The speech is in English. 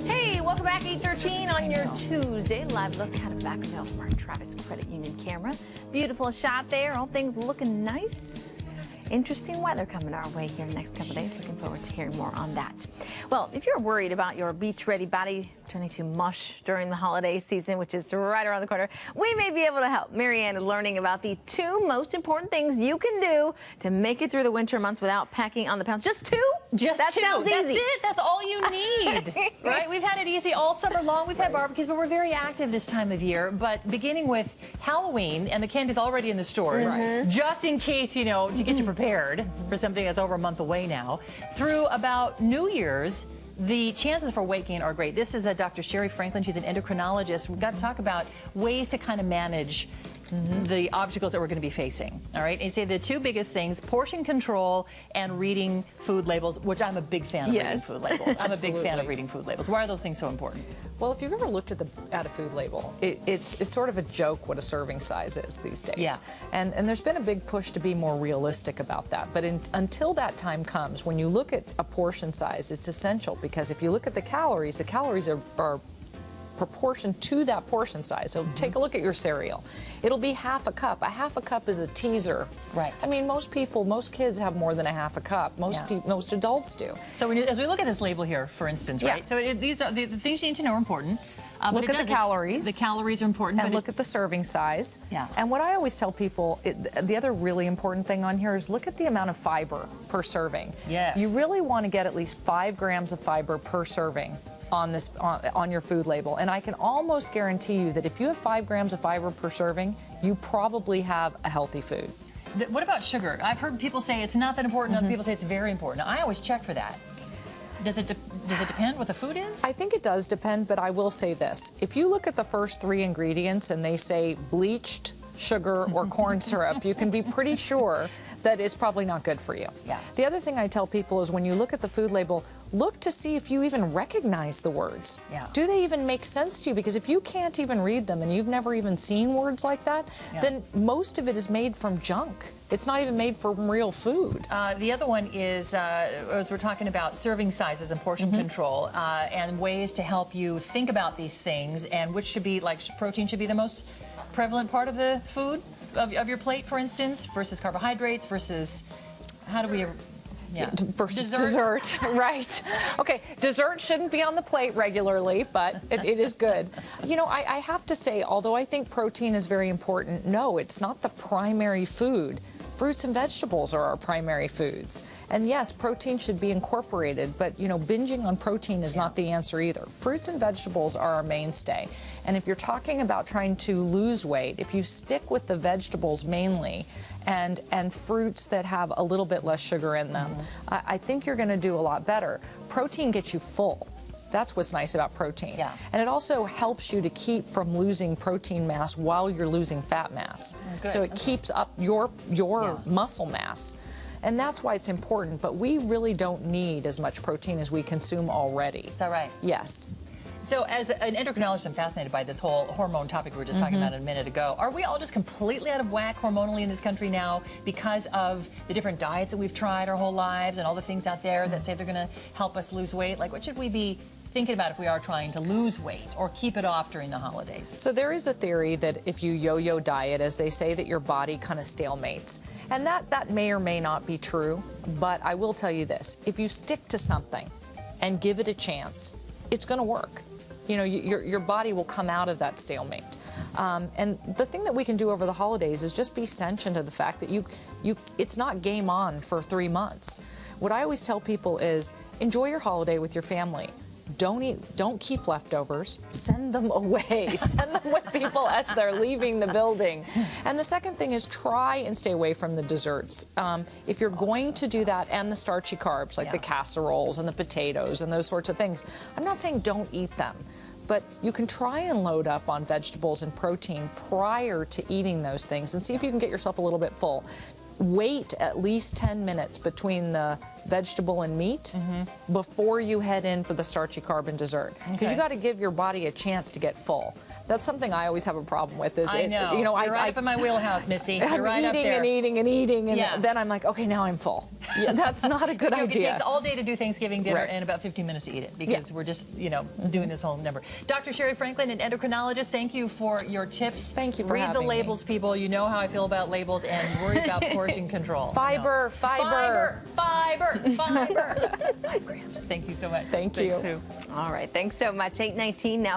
Hey, welcome back, 8:13 on your Tuesday. Live look out of Vacaville from our Travis Credit Union camera. Beautiful shot there. All things looking nice. Interesting weather coming our way here in the next couple of days. Looking forward to hearing more on that. Well, if you're worried about your beach-ready body turning to mush during the holiday season, which is right around the corner, we may be able to help. Marianne is learning about the 2 most important things you can do to make it through the winter months without packing on the pounds. Just 2? Just that 2. Sounds easy. That's it. That's all you need, right? We've had it easy all summer long. We've had barbecues, but we're very active this time of year. But beginning with Halloween, and the candy's already in the stores, just in case, you know, to get you prepared for something that's over a month away now, through about New Year's, the chances for weight gain are great. This is Dr. Sherry Franklin. She's an endocrinologist. We've got to talk about ways to kind of manage the obstacles that we're going to be facing. All right. And you say the 2 biggest things: portion control and reading food labels, which I'm a big fan of reading food labels. I'm a big fan of reading food labels. Why are those things so important? Well, if you've ever looked at a food label, it's sort of a joke what a serving size is these days. Yeah. And there's been a big push to be more realistic about that. But until that time comes, when you look at a portion size, it's essential, because if you look at the calories are proportion to that portion size. So take a look at your cereal. It'll be half a cup. A half a cup is a teaser. Right. I mean, most kids have more than a half a cup. Most adults do. So as we look at this label here, for instance, right? So these are the things you need to know are important. Look at the calories. The calories are important. And look at the serving size. Yeah. And what I always tell people, the other really important thing on here is look at the amount of fiber per serving. Yes. You really want to get at least 5 grams of fiber per serving on your food label. And I can almost guarantee you that if you have 5 grams of fiber per serving, you probably have a healthy food. What about sugar? I've heard people say it's not that important. Other people say it's very important. Now, I always check for that. Does it depend what the food is? I think it does depend, but I will say this. If you look at the first 3 ingredients and they say bleached sugar or corn syrup, you can be pretty sure that it's probably not good for you. Yeah. The other thing I tell people is when you look at the food label, look to see if you even recognize the words. Yeah. Do they even make sense to you? Because if you can't even read them and you've never even seen words like that, then most of it is made from junk. It's not even made from real food. The other one is, as we're talking about serving sizes and portion control, and ways to help you think about these things, and which should be, like, protein should be the most prevalent part of the food, of your plate, for instance, versus carbohydrates, versus, how do we... Yeah. Versus dessert. Right. Okay, dessert shouldn't be on the plate regularly, but it is good. You know, I have to say, although I think protein is very important, no, it's not the primary food. Fruits and vegetables are our primary foods. And yes, protein should be incorporated, but you know, binging on protein is not the answer either. Fruits and vegetables are our mainstay. And if you're talking about trying to lose weight, if you stick with the vegetables mainly and fruits that have a little bit less sugar in them, I think you're going to do a lot better. Protein gets you full. That's what's nice about protein. Yeah. And it also helps you to keep from losing protein mass while you're losing fat mass. So it keeps up your muscle mass. And that's why it's important. But we really don't need as much protein as we consume already. Is that right? Yes. So as an endocrinologist, I'm fascinated by this whole hormone topic we were just talking about a minute ago. Are we all just completely out of whack hormonally in this country now because of the different diets that we've tried our whole lives and all the things out there that say they're going to help us lose weight? Like, what should we be thinking about if we are trying to lose weight or keep it off during the holidays? So there is a theory that if you yo-yo diet, as they say, that your body kind of stalemates. And that may or may not be true, but I will tell you this. If you stick to something and give it a chance, it's going to work. You know, your body will come out of that stalemate. And the thing that we can do over the holidays is just be sentient of the fact that it's not game on for 3 months. What I always tell people is enjoy your holiday with your family. Don't keep leftovers. Send them away. Send them with people as they're leaving the building. And the second thing is try and stay away from the desserts. If you're going to do that, and the starchy carbs like the casseroles and the potatoes and those sorts of things, I'm not saying don't eat them, but you can try and load up on vegetables and protein prior to eating those things and see if you can get yourself a little bit full. Wait at least 10 minutes between the vegetable and meat before you head in for the starchy carb and dessert. Because you got to give your body a chance to get full. That's something I always have a problem with. Is I know. You know, You're right up in my wheelhouse, Missy. You're I'm right up eating there. and eating and eating, and Yeah. then I'm like, okay, now I'm full. Yeah, that's not a good It idea. takes all day to do Thanksgiving dinner Right. and about 15 minutes to eat it because we're just, you know, doing this whole number. Dr. Sherry Franklin, an endocrinologist, thank you for your tips. Thank you for Read the having me. labels, people. You know how I feel about labels and worry about portion control. Fiber, Fiber, fiber, fiber. 5 grams. Thank you so much. Thank you. Thanks, Sue. All right, thanks so much. 8:19 now.